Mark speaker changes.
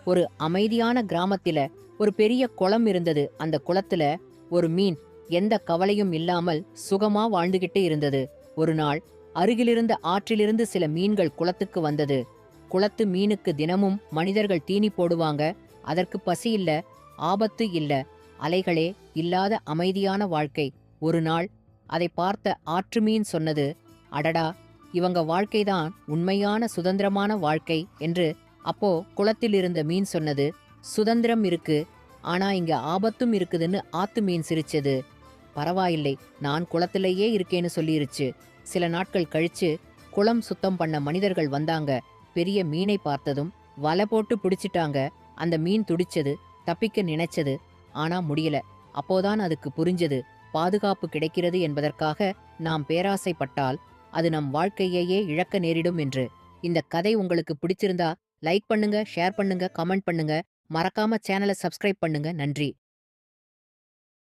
Speaker 1: ஒரு அமைதியான கிராமத்தில ஒரு பெரிய குளம் இருந்தது. அந்த குளத்துல ஒரு மீன் எந்த கவலையும் இல்லாமல் சுகமா வாழ்ந்துகிட்டு இருந்தது. ஒரு நாள் அருகிலிருந்த ஆற்றிலிருந்து சில மீன்கள் குளத்துக்கு வந்தது. குளத்து மீனுக்கு தினமும் மனிதர்கள் தீனி போடுவாங்க. அதற்கு பசி இல்ல, ஆபத்து இல்ல, அலைகளே இல்லாத அமைதியான வாழ்க்கை. ஒரு நாள் அதை பார்த்த ஆற்று மீன் சொன்னது, அடடா, இவங்க வாழ்க்கைதான் உண்மையான சுதந்திரமான வாழ்க்கை என்று. அப்போ குளத்தில் இருந்த மீன் சொன்னது, சுதந்திரம் இருக்கு, ஆனா இங்க ஆபத்தும் இருக்குதுன்னு ஆத்து மீன் சிரிச்சது. பரவாயில்லை, நான் குளத்திலேயே இருக்கேன்னு சொல்லிருச்சு. சில நாட்கள் கழிச்சு குளம் சுத்தம் பண்ண மனிதர்கள் வந்தாங்க. பெரிய மீனை பார்த்ததும் வலை போட்டு பிடிச்சிட்டாங்க. அந்த மீன் துடிச்சது, தப்பிக்க நினைச்சது, ஆனா முடியல. அப்போதான் அதுக்கு புரிஞ்சது, பாதுகாப்பு கிடைக்கிறது என்பதற்காக நாம் பேராசைப்பட்டால் அது நம் வாழ்க்கையையே இழக்க நேரிடும் என்று. இந்த கதை உங்களுக்கு பிடிச்சிருந்தா லைக் பண்ணுங்க, ஷேர் பண்ணுங்க, கமெண்ட் பண்ணுங்க. மறக்காம சேனலை சப்ஸ்கிரைப் பண்ணுங்க. நன்றி.